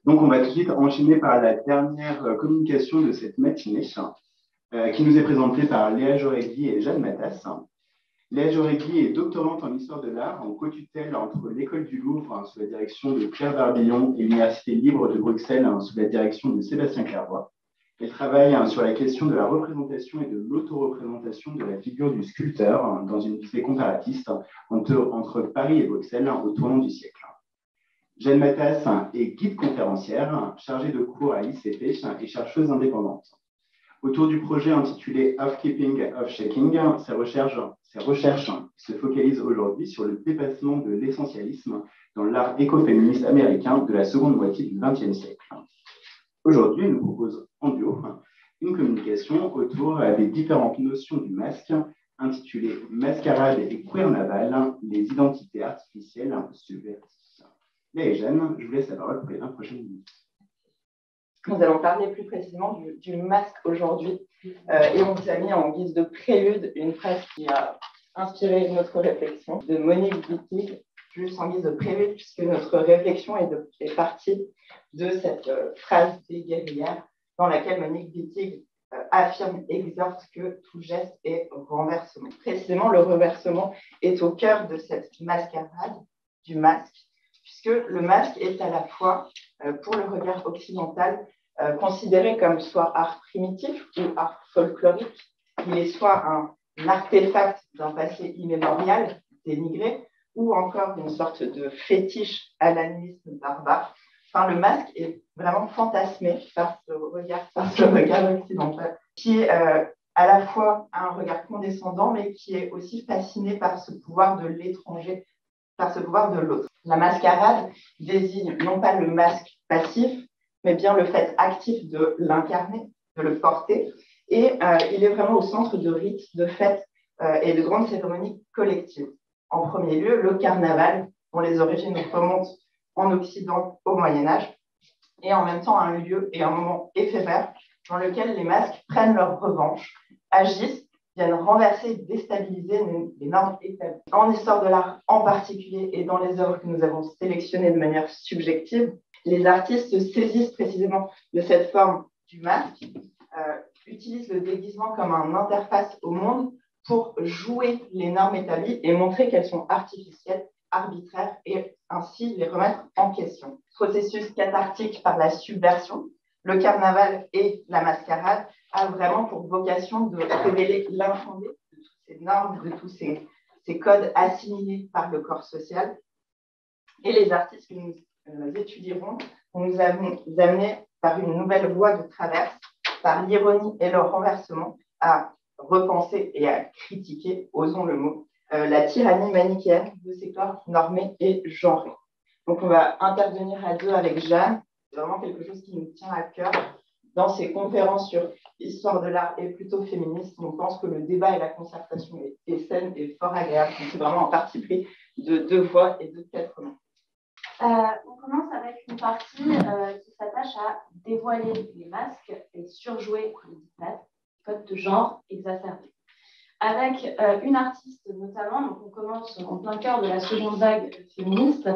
Donc, on va tout de suite enchaîner par la dernière communication de cette matinée, qui nous est présentée par Léa Joregui et Jeanne Matas. Léa Joregui est doctorante en histoire de l'art en co-tutelle entre l'École du Louvre, sous la direction de Pierre Barbillon, et l'Université libre de Bruxelles, sous la direction de Sébastien Clairvoy. Elle travaille sur la question de la représentation et de l'autoreprésentation de la figure du sculpteur dans une visée comparatiste entre Paris et Bruxelles au tournant du siècle. Jeanne Matas est guide conférencière, chargée de cours à l'ICP et chercheuse indépendante. Autour du projet intitulé Off-Keeping, Off-Shaking, ses recherches se focalisent aujourd'hui sur le dépassement de l'essentialisme dans l'art écoféministe américain de la seconde moitié du XXe siècle. Aujourd'hui, elle nous propose en duo une communication autour des différentes notions du masque, intitulée Mascarade et queer naval, les identités artificielles subversives. Léa et Jeanne, je vous laisse la parole pour les 20 prochaines minutes. Nous allons parler plus précisément du masque aujourd'hui. Et on vous a mis en guise de prélude une phrase qui a inspiré notre réflexion de Monique Wittig, juste en guise de prélude, puisque notre réflexion est partie de cette phrase des guerrières dans laquelle Monique Wittig affirme, exhorte que tout geste est renversement. Précisément, le renversement est au cœur de cette mascarade du masque, puisque le masque est à la fois, pour le regard occidental, considéré comme soit art primitif ou art folklorique. Il est soit un artefact d'un passé immémorial, dénigré, ou encore une sorte de fétiche à l'animisme barbare. Enfin, le masque est vraiment fantasmé par ce regard occidental, qui à la fois a un regard condescendant, mais qui est aussi fasciné par ce pouvoir de l'étranger, par ce pouvoir de l'autre. La mascarade désigne non pas le masque passif, mais bien le fait actif de l'incarner, de le porter. Et il est vraiment au centre de rites, de fêtes et de grandes cérémonies collectives. En premier lieu, le carnaval, dont les origines remontent en Occident au Moyen-Âge, et en même temps un lieu et un moment éphémère dans lequel les masques prennent leur revanche, agissent, viennent renverser, déstabiliser les normes établies. En histoire de l'art en particulier et dans les œuvres que nous avons sélectionnées de manière subjective, les artistes se saisissent précisément de cette forme du masque, utilisent le déguisement comme une interface au monde pour jouer les normes établies et montrer qu'elles sont artificielles, arbitraires et ainsi les remettre en question. Processus cathartique par la subversion, le carnaval et la mascarade a vraiment pour vocation de révéler l'infondé de toutes ces normes, de tous ces codes assimilés par le corps social. Et les artistes que nous étudierons vont nous amener par une nouvelle voie de traverse, par l'ironie et le renversement, à repenser et à critiquer, osons le mot, la tyrannie manichéenne de ces corps normés et genrés. Donc, on va intervenir à deux avec Jeanne. C'est vraiment quelque chose qui nous tient à cœur. Dans ces conférences sur l'histoire de l'art et plutôt féministe, on pense que le débat et la concertation est saine et fort agréable. C'est vraiment un parti pris de deux voix et de quatre mains. On commence avec une partie qui s'attache à dévoiler les masques et surjouer les dictats, codes de genre exacerbés. Avec une artiste notamment, donc on commence en plein cœur de la seconde vague féministe,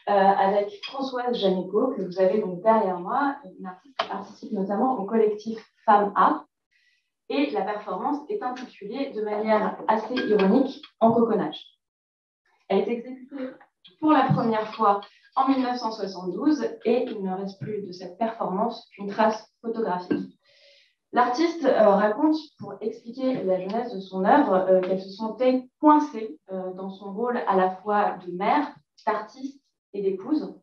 avec Françoise Janicot, que vous avez donc derrière moi, une artiste qui participe notamment au collectif Femmes Art. Et la performance est intitulée de manière assez ironique en coconnage. Elle est exécutée pour la première fois en 1972 et il ne reste plus de cette performance qu'une trace photographique. L'artiste raconte, pour expliquer la jeunesse de son œuvre, qu'elle se sentait coincée dans son rôle à la fois de mère, d'artiste et d'épouse,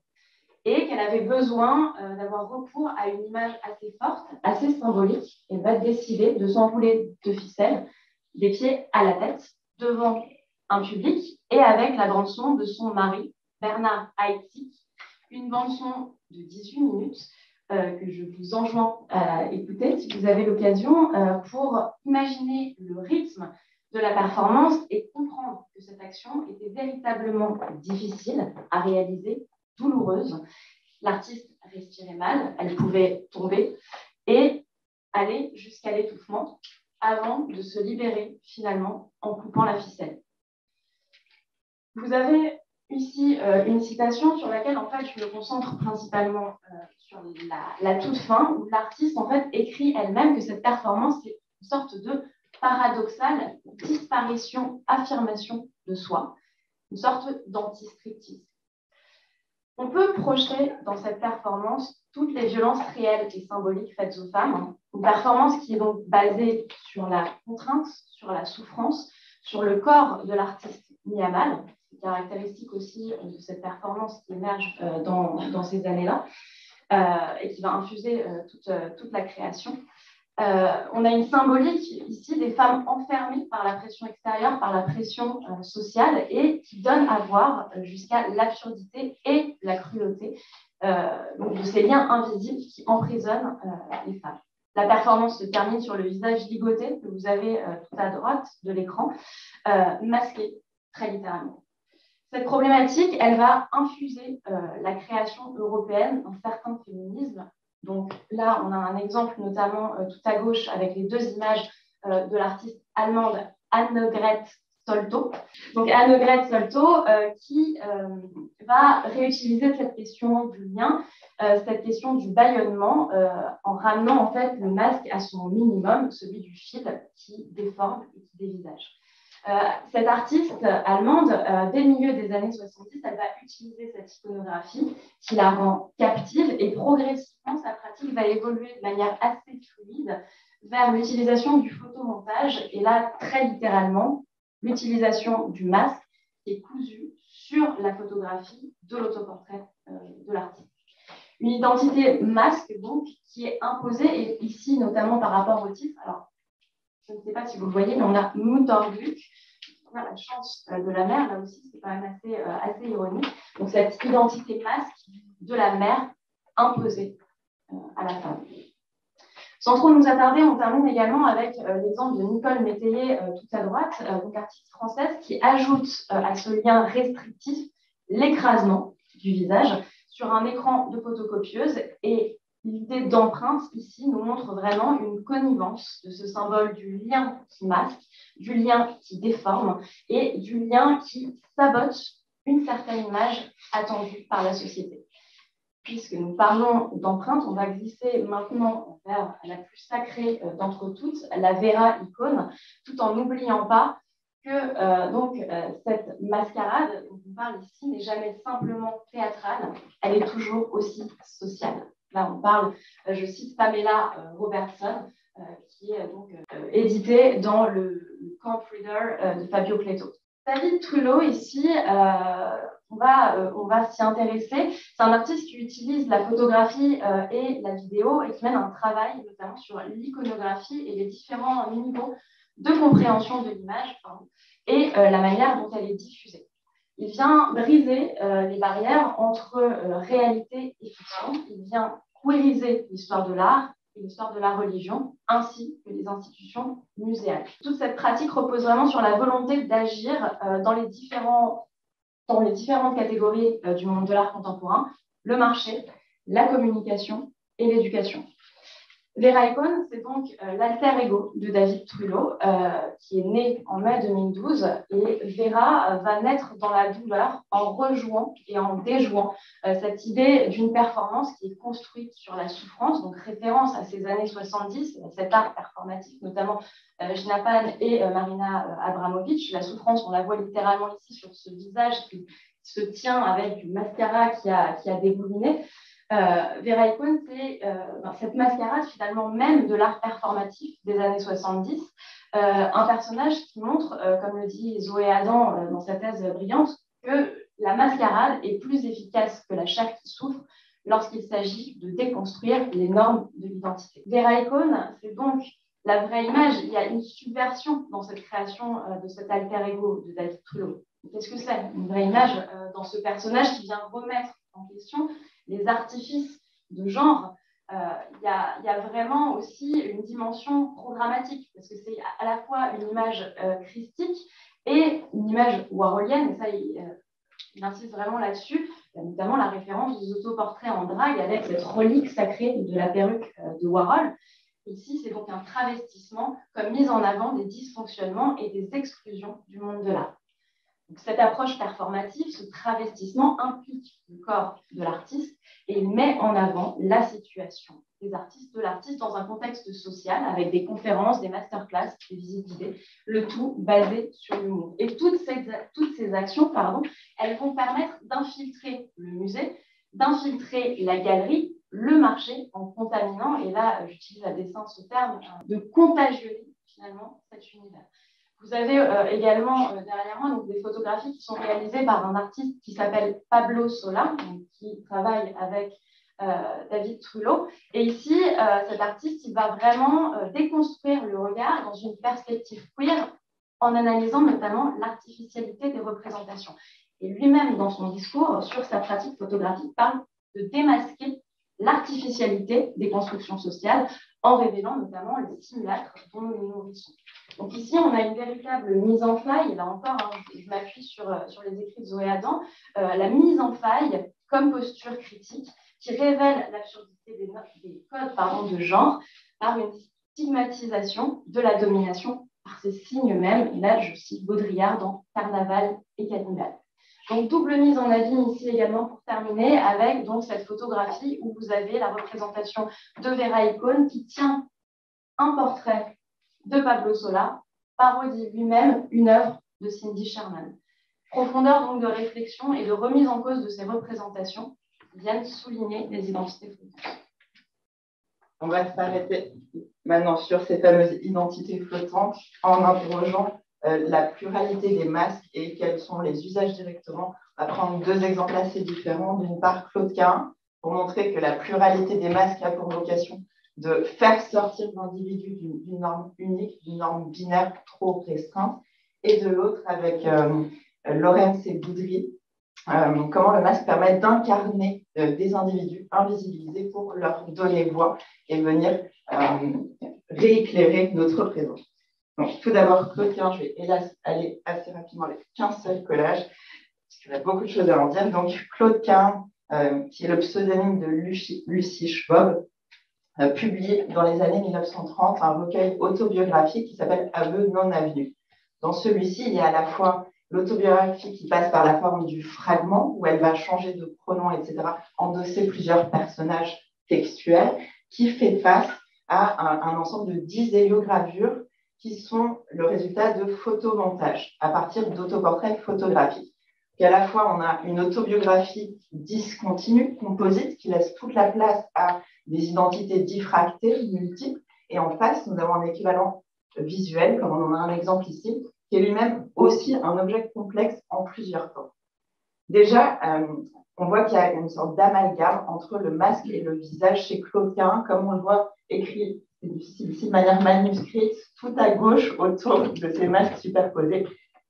et qu'elle avait besoin d'avoir recours à une image assez forte, assez symbolique, et va décider de s'enrouler de ficelles, des pieds à la tête, devant un public, et avec la bande-son de son mari, Bernard Haitink, une bande-son de 18 minutes, que je vous enjoins à écouter si vous avez l'occasion, pour imaginer le rythme de la performance et comprendre que cette action était véritablement difficile à réaliser, douloureuse. L'artiste respirait mal, elle pouvait tomber et aller jusqu'à l'étouffement avant de se libérer finalement en coupant la ficelle. Vous avez ici une citation sur laquelle en fait je me concentre principalement sur la toute fin, où l'artiste en fait écrit elle-même que cette performance est une sorte de paradoxale disparition, affirmation de soi, une sorte d'anti-striptease. On peut projeter dans cette performance toutes les violences réelles et symboliques faites aux femmes, une performance qui est donc basée sur la contrainte, sur la souffrance, sur le corps de l'artiste mis à mal. C'est caractéristique aussi de cette performance qui émerge dans ces années-là et qui va infuser toute la création. On a une symbolique ici des femmes enfermées par la pression extérieure, par la pression sociale et qui donne à voir jusqu'à l'absurdité et la cruauté donc de ces liens invisibles qui emprisonnent les femmes. La performance se termine sur le visage ligoté que vous avez tout à droite de l'écran, masqué très littéralement. Cette problématique, elle va infuser la création européenne d'un certain féminisme. Donc là, on a un exemple notamment tout à gauche avec les deux images de l'artiste allemande Annegret Solto. Donc Annegret Solto qui va réutiliser cette question du lien, cette question du bâillonnement en ramenant en fait le masque à son minimum, celui du fil qui déforme et qui dévisage. Cette artiste allemande, dès le milieu des années 70, elle va utiliser cette iconographie qui la rend captive et progressivement, sa pratique va évoluer de manière assez fluide vers l'utilisation du photomontage et là, très littéralement, l'utilisation du masque qui est cousu sur la photographie de l'autoportrait de l'artiste. Une identité masque, donc, qui est imposée, et ici, notamment par rapport au titre. Alors, je ne sais pas si vous le voyez, mais on a Mountorgluk, on a la chance de la mer, là aussi, c'est quand même assez ironique. Donc, cette identité masque de la mer imposée à la femme. Sans trop nous attarder, on termine également avec l'exemple de Nicole Métayer, tout à droite, donc artiste française, qui ajoute à ce lien restrictif l'écrasement du visage sur un écran de photocopieuse. Et l'idée d'empreinte, ici, nous montre vraiment une connivence de ce symbole du lien qui masque, du lien qui déforme et du lien qui sabote une certaine image attendue par la société. Puisque nous parlons d'empreinte, on va glisser maintenant vers la plus sacrée d'entre toutes, la Vera icône, tout en n'oubliant pas que cette mascarade dont on parle ici n'est jamais simplement théâtrale, elle est toujours aussi sociale. Là, on parle, je cite Pamela Robertson, qui est donc édité dans le Camp Reader de Fabio Cleto. David Trullo, ici, on va s'y intéresser. C'est un artiste qui utilise la photographie et la vidéo et qui mène un travail notamment sur l'iconographie et les différents niveaux de compréhension de l'image et la manière dont elle est diffusée. Il vient briser les barrières entre réalité et fiction. Il vient queeriser l'histoire de l'art et l'histoire de la religion, ainsi que les institutions muséales. Toute cette pratique repose vraiment sur la volonté d'agir dans les différentes catégories du monde de l'art contemporain, le marché, la communication et l'éducation. Vera Icône, c'est donc l'alter ego de David Trullo, qui est né en mai 2012. Et Vera va naître dans la douleur en rejouant et en déjouant cette idée d'une performance qui est construite sur la souffrance, donc référence à ces années 70, cet art performatif, notamment Gina Pan et Marina Abramovic. La souffrance, on la voit littéralement ici sur ce visage qui se tient avec du mascara qui a dégouliné. Vera Icône, c'est cette mascarade finalement même de l'art performatif des années 70, un personnage qui montre, comme le dit Zoé Adam dans sa thèse brillante, que la mascarade est plus efficace que la chair qui souffre lorsqu'il s'agit de déconstruire les normes de l'identité. Vera Icône, c'est donc la vraie image. Il y a une subversion dans cette création de cet alter ego de David Trullo. Qu'est-ce que c'est une vraie image dans ce personnage qui vient remettre en question les artifices de genre? Il y a vraiment aussi une dimension programmatique, parce que c'est à la fois une image christique et une image warholienne, et ça, il insiste vraiment là-dessus, notamment la référence aux autoportraits en drague avec cette relique sacrée de la perruque de Warhol. Ici, c'est donc un travestissement comme mise en avant des dysfonctionnements et des exclusions du monde de l'art. Donc, cette approche performative, ce travestissement implique le corps de l'artiste et il met en avant la situation des artistes, de l'artiste dans un contexte social avec des conférences, des masterclass, des visites guidées, le tout basé sur l'humour. Et toutes ces actions, elles vont permettre d'infiltrer le musée, d'infiltrer la galerie, le marché en contaminant, et là j'utilise à dessein ce terme, de contagioniser finalement cet univers. Vous avez également derrière moi des photographies qui sont réalisées par un artiste qui s'appelle Pablo Sola, qui travaille avec David Trullo. Et ici, cet artiste, il va vraiment déconstruire le regard dans une perspective queer en analysant notamment l'artificialité des représentations. Et lui-même, dans son discours sur sa pratique photographique, parle de démasquer l'artificialité des constructions sociales en révélant notamment les simulacres dont nous nous nourrissons. Donc ici, on a une véritable mise en faille. Là encore, je m'appuie sur les écrits de Zoé Adam, la mise en faille comme posture critique qui révèle l'absurdité des codes de genre par une stigmatisation de la domination par ces signes mêmes. Et là, je cite Baudrillard dans Carnaval et Cannibale. Donc, double mise en abîme ici également pour terminer avec donc, cette photographie où vous avez la représentation de Vera Icône qui tient un portrait de Pablo Sola, parodie lui-même une œuvre de Cindy Sherman. Profondeur donc de réflexion et de remise en cause de ces représentations qui viennent souligner les identités flottantes. On va s'arrêter maintenant sur ces fameuses identités flottantes en interrogeant la pluralité des masques et quels sont les usages directement. On va prendre deux exemples assez différents. D'une part, Claude Cahun, pour montrer que la pluralité des masques a pour vocation de faire sortir l'individu d'une norme unique, d'une norme binaire trop restreinte. Et de l'autre, avec Laurence et Boudry, comment le masque permet d'incarner des individus invisibilisés pour leur donner voix et venir rééclairer notre présence. Donc, tout d'abord, Claude Cahun, je vais hélas aller assez rapidement avec qu'un seul collage, parce qu'il y a beaucoup de choses à en dire. Donc, Claude Cahun, qui est le pseudonyme de Lucie Schwab, publie dans les années 1930 un recueil autobiographique qui s'appelle Aveux non avenus. Dans celui-ci, il y a à la fois l'autobiographie qui passe par la forme du fragment, où elle va changer de pronom, etc., endosser plusieurs personnages textuels, qui fait face à un ensemble de 10 héliogravures qui sont le résultat de photomontages à partir d'autoportraits photographiques. Et à la fois, on a une autobiographie discontinue, composite, qui laisse toute la place à des identités diffractées, multiples, et en face, nous avons un équivalent visuel, comme on en a un exemple ici, qui est lui-même aussi un objet complexe en plusieurs temps. Déjà, on voit qu'il y a une sorte d'amalgame entre le masque et le visage chez Claude Cahun, comme on le voit écrit, c'est difficile ici, de manière manuscrite, tout à gauche autour de ces masques superposés,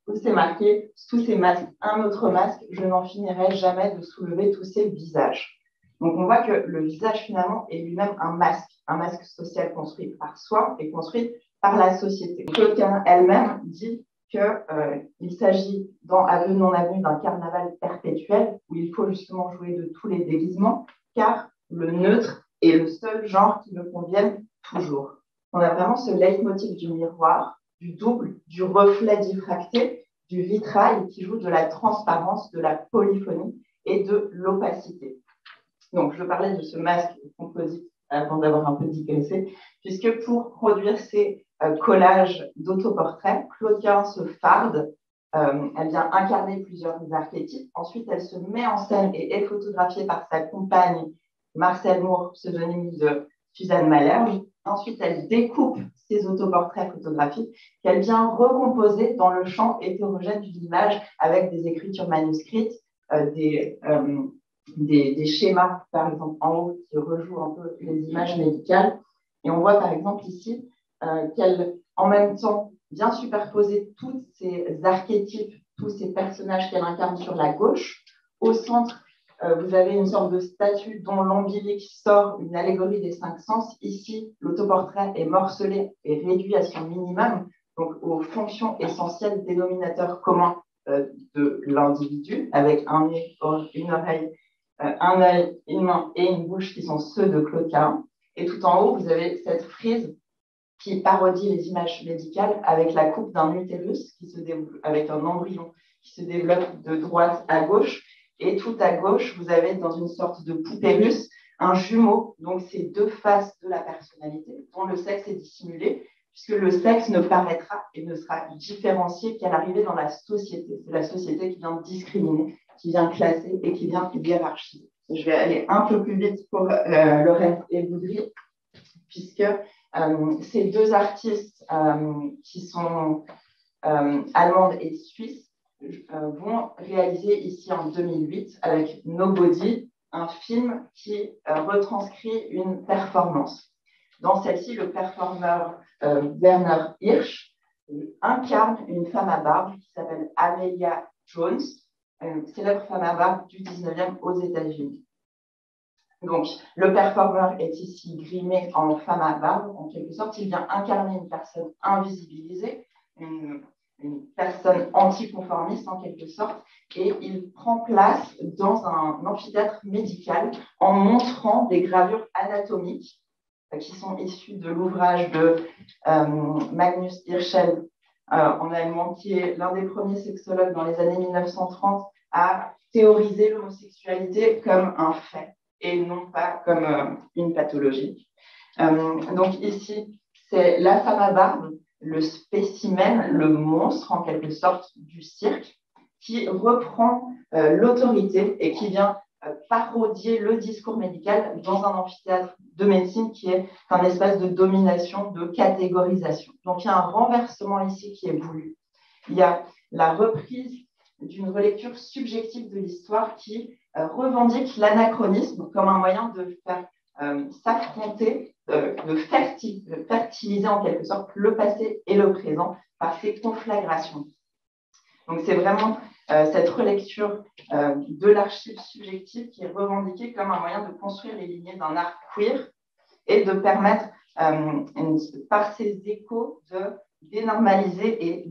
où c'est marqué « Sous ces masques, un autre masque, je n'en finirai jamais de soulever tous ces visages ». Donc on voit que le visage finalement est lui-même un masque social construit par soi et construit par la société. Claude Cahun elle-même dit qu'il s'agit dans Aveux non avenus d'un carnaval perpétuel où il faut justement jouer de tous les déguisements, car le neutre est le seul genre qui me convienne toujours. On a vraiment ce leitmotiv du miroir, du double, du reflet diffracté, du vitrail qui joue de la transparence, de la polyphonie et de l'opacité. Donc, je parlais de ce masque composite avant d'avoir un peu digressé, puisque pour produire ces collages d'autoportraits, Claude Cahun se farde, elle vient incarner plusieurs archétypes. Ensuite, elle se met en scène et est photographiée par sa compagne Marcel Moore, pseudonyme de Suzanne Malherbe. Ensuite, elle découpe ses autoportraits photographiques qu'elle vient recomposer dans le champ hétérogène de l'image avec des écritures manuscrites, des schémas, par exemple, en haut, qui rejouent un peu les images médicales. Et on voit, par exemple, ici, qu'elle, en même temps, vient superposer tous ces archétypes, tous ces personnages qu'elle incarne sur la gauche. Au centre, vous avez une sorte de statue dont l'ombilic sort une allégorie des 5 sens. Ici, l'autoportrait est morcelé et réduit à son minimum, donc aux fonctions essentielles, dénominateurs communs de l'individu, avec un nez, une oreille, un œil, une main et une bouche qui sont ceux de Claude Cahun. Et tout en haut, vous avez cette frise qui parodie les images médicales avec la coupe d'un utérus qui se déroule, avec un embryon qui se développe de droite à gauche. Et tout à gauche, vous avez dans une sorte de poupée russe un jumeau, donc c'est deux faces de la personnalité dont le sexe est dissimulé, puisque le sexe ne paraîtra et ne sera différencié qu'à l'arrivée dans la société. C'est la société qui vient discriminer, qui vient classer et qui vient hiérarchiser. Je vais aller un peu plus vite pour Lorraine et Boudry, puisque ces deux artistes qui sont allemandes et suisses vont réaliser ici en 2008 avec Nobody un film qui retranscrit une performance. Dans celle-ci, le performeur Werner Hirsch incarne une femme à barbe qui s'appelle Amelia Jones, une célèbre femme à barbe du 19e aux États-Unis. Donc, le performeur est ici grimé en femme à barbe, en quelque sorte. Il vient incarner une personne invisibilisée, une personne anticonformiste en quelque sorte, et il prend place dans un amphithéâtre médical en montrant des gravures anatomiques qui sont issues de l'ouvrage de Magnus Hirschfeld en allemand, qui est l'un des premiers sexologues dans les années 1930 à théoriser l'homosexualité comme un fait et non pas comme une pathologie. Donc ici, c'est la femme à barbe, le spécimen, le monstre en quelque sorte du cirque, qui reprend l'autorité et qui vient parodier le discours médical dans un amphithéâtre de médecine qui est un espace de domination, de catégorisation. Donc il y a un renversement ici qui est voulu. Il y a la reprise d'une relecture subjective de l'histoire qui revendique l'anachronisme comme un moyen de faire s'affronter, de fertiliser en quelque sorte le passé et le présent par ces conflagrations. Donc c'est vraiment cette relecture de l'archive subjective qui est revendiquée comme un moyen de construire les lignées d'un art queer et de permettre, par ces échos, de dénormaliser et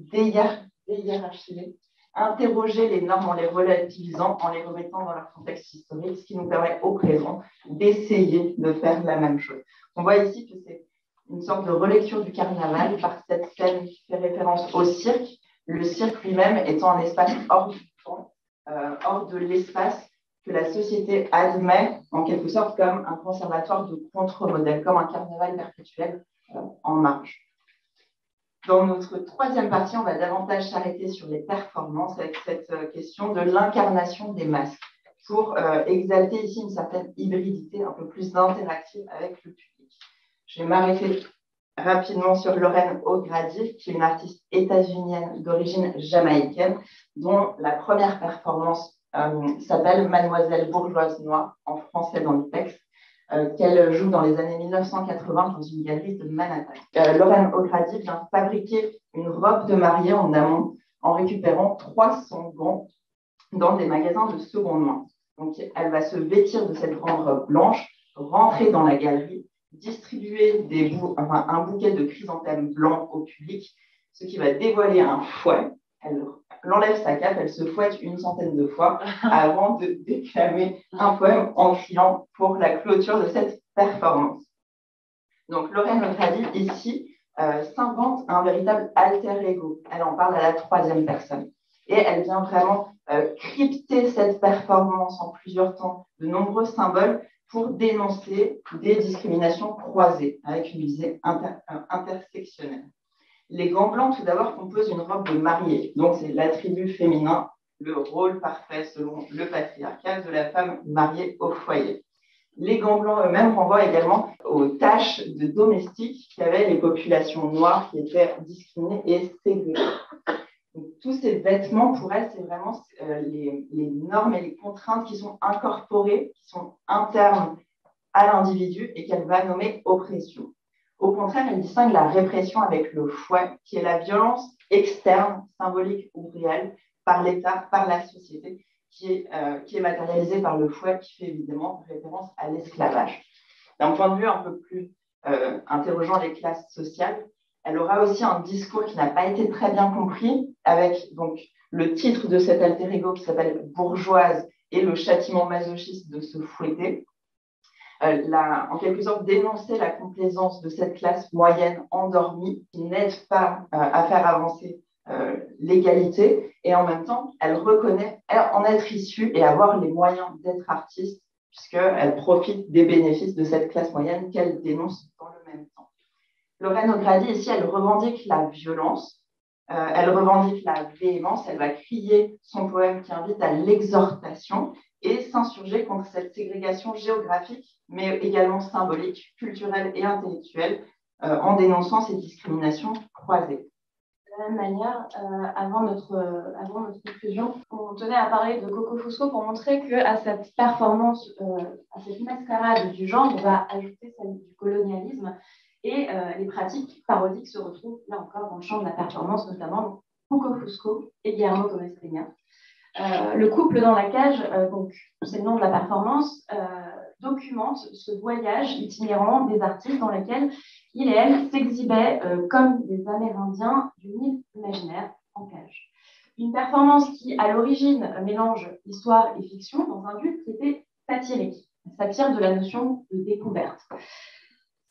déhiérarchiser, interroger les normes en les relativisant, en les remettant dans leur contexte historique, ce qui nous permet au présent d'essayer de faire la même chose. On voit ici que c'est une sorte de relecture du carnaval par cette scène qui fait référence au cirque, le cirque lui-même étant un espace hors du temps, hors de l'espace que la société admet en quelque sorte comme un conservatoire de contre-modèle, comme un carnaval perpétuel en marge. Dans notre troisième partie, on va davantage s'arrêter sur les performances avec cette question de l'incarnation des masques pour exalter ici une certaine hybridité un peu plus interactive avec le public. Je vais m'arrêter rapidement sur Lorraine O'Grady, qui est une artiste états-unienne d'origine jamaïcaine, dont la première performance s'appelle Mademoiselle bourgeoise noire, en français dans le texte, qu'elle joue dans les années 1980 dans une galerie de Manhattan. Lorraine O'Grady vient fabriquer une robe de mariée en amont en récupérant 300 gants dans des magasins de seconde main. Donc, elle va se vêtir de cette grande robe blanche, rentrer dans la galerie, distribuer un bouquet de chrysanthèmes blancs au public, ce qui va dévoiler un fouet. Elle enlève sa cape, elle se fouette une centaine de fois avant de déclamer un poème en criant pour la clôture de cette performance. Donc, Lorraine O'Grady, ici, s'invente un véritable alter ego. Elle en parle à la troisième personne. Et elle vient vraiment crypter cette performance en plusieurs temps, de nombreux symboles, pour dénoncer des discriminations croisées avec une visée intersectionnelle. Les gants blancs, tout d'abord, composent une robe de mariée. Donc, c'est l'attribut féminin, le rôle parfait selon le patriarcat de la femme mariée au foyer. Les gants blancs eux-mêmes renvoient également aux tâches de domestiques qu'avaient les populations noires qui étaient discriminées et ségrégées. Donc, tous ces vêtements, pour elle, c'est vraiment les normes et les contraintes qui sont incorporées, qui sont internes à l'individu et qu'elle va nommer oppression. Au contraire, elle distingue la répression avec le fouet, qui est la violence externe, symbolique ou réelle, par l'État, par la société, qui est matérialisée par le fouet, qui fait évidemment référence à l'esclavage. D'un point de vue un peu plus interrogeant les classes sociales, elle aura aussi un discours qui n'a pas été très bien compris, avec donc le titre de cet alter ego qui s'appelle Bourgeoise et le châtiment masochiste de se fouetter. En quelque sorte, dénoncer la complaisance de cette classe moyenne endormie qui n'aide pas à faire avancer l'égalité, et en même temps, elle reconnaît en être issue et avoir les moyens d'être artiste, puisqu'elle profite des bénéfices de cette classe moyenne qu'elle dénonce dans le même temps. Lorraine O'Grady, ici, elle revendique la violence, elle revendique la véhémence, elle va crier son poème qui invite à l'exhortation et s'insurger contre cette ségrégation géographique, mais également symbolique, culturelle et intellectuelle, en dénonçant ces discriminations croisées. De la même manière, avant notre conclusion, on tenait à parler de Coco Fusco pour montrer qu'à cette performance, à cette mascarade du genre, on va ajouter celle du colonialisme et les pratiques parodiques se retrouvent là encore dans le champ de la performance, notamment Coco Fusco et Guillermo Gomez Peña. Le couple dans la cage, donc c'est le nom de la performance, documente ce voyage itinérant des artistes dans lequel il et elle s'exhibaient comme des Amérindiens du Nil imaginaire en cage. Une performance qui, à l'origine, mélange histoire et fiction dans un but qui était satirique, satire de la notion de découverte.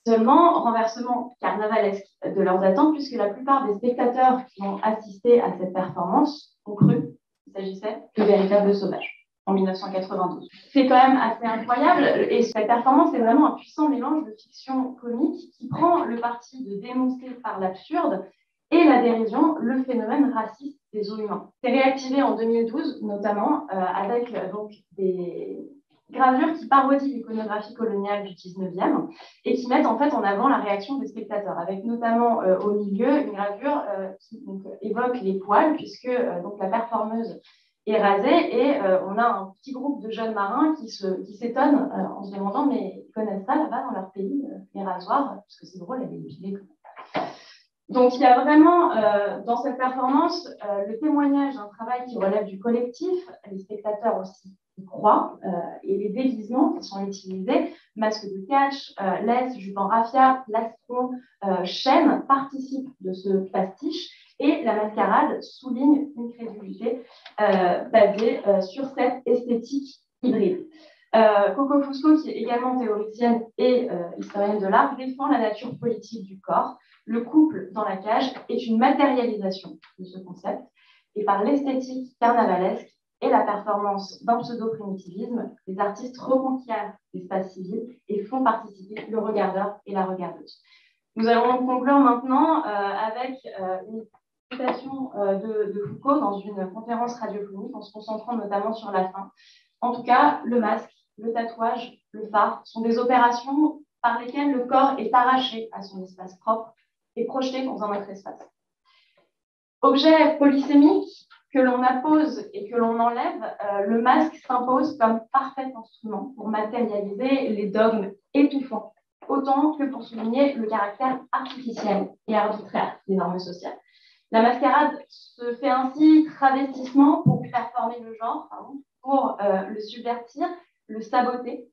Seulement, renversement carnavalesque de leurs attentes, puisque la plupart des spectateurs qui ont assisté à cette performance ont cru qu'il s'agissait de véritables sauvages en 1992. C'est quand même assez incroyable, et cette performance est vraiment un puissant mélange de fiction comique qui prend le parti de dénoncer par l'absurde et la dérision le phénomène raciste des eaux humains. C'est réactivé en 2012, notamment avec donc des gravures qui parodient l'iconographie coloniale du 19e et qui mettent en fait en avant la réaction des spectateurs, avec notamment au milieu une gravure qui donc, évoque les poils, puisque donc, la performeuse est rasée et on a un petit groupe de jeunes marins qui s'étonnent en se demandant mais ils connaissent ça là-bas dans leur pays, les rasoirs, parce que c'est drôle, elle est épilée. Donc il y a vraiment dans cette performance le témoignage d'un travail qui relève du collectif, les spectateurs aussi y croient, et les déguisements qui sont utilisés, masque de catch, laisse, jupe en raffia, plastron, chaîne, participent de ce pastiche. Et la mascarade souligne une crédulité basée sur cette esthétique hybride. Coco Fusco, qui est également théoricienne et historienne de l'art, défend la nature politique du corps. Le couple dans la cage est une matérialisation de ce concept. Et par l'esthétique carnavalesque et la performance d'un pseudo-primitivisme, les artistes reconquièrent l'espace civil et font participer le regardeur et la regardeuse. Nous allons donc conclure maintenant avec une citation de Foucault dans une conférence radiophonique en se concentrant notamment sur la fin. En tout cas, le masque, le tatouage, le phare sont des opérations par lesquelles le corps est arraché à son espace propre et projeté dans un autre espace. Objet polysémique que l'on appose et que l'on enlève, le masque s'impose comme parfait instrument pour matérialiser les dogmes étouffants, autant que pour souligner le caractère artificiel et arbitraire des normes sociales. La mascarade se fait ainsi travestissement pour performer le genre, pour le subvertir, le saboter.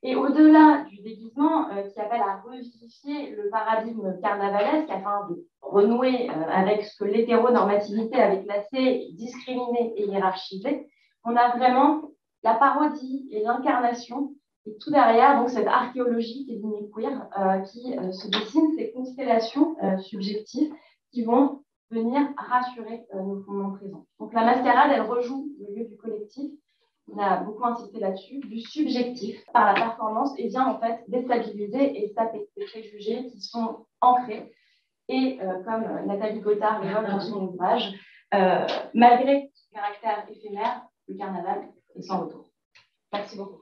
Et au-delà du déguisement qui appelle à revivifier le paradigme carnavalesque afin de renouer avec ce que l'hétéronormativité avait classé, discriminé et hiérarchisé, on a vraiment la parodie et l'incarnation. Et tout derrière, donc, cette archéologie qui est lignée queer qui se dessine, ces constellations subjectives qui vont venir rassurer nos fondements présents. Donc la mascarade, elle rejoue le lieu du collectif. On a beaucoup insisté là-dessus, du subjectif par la performance et vient en fait déstabiliser et taper des préjugés qui sont ancrés. Et comme Nathalie Gothard l'évoque dans son ouvrage, malgré son caractère éphémère, le carnaval est sans retour. Merci beaucoup.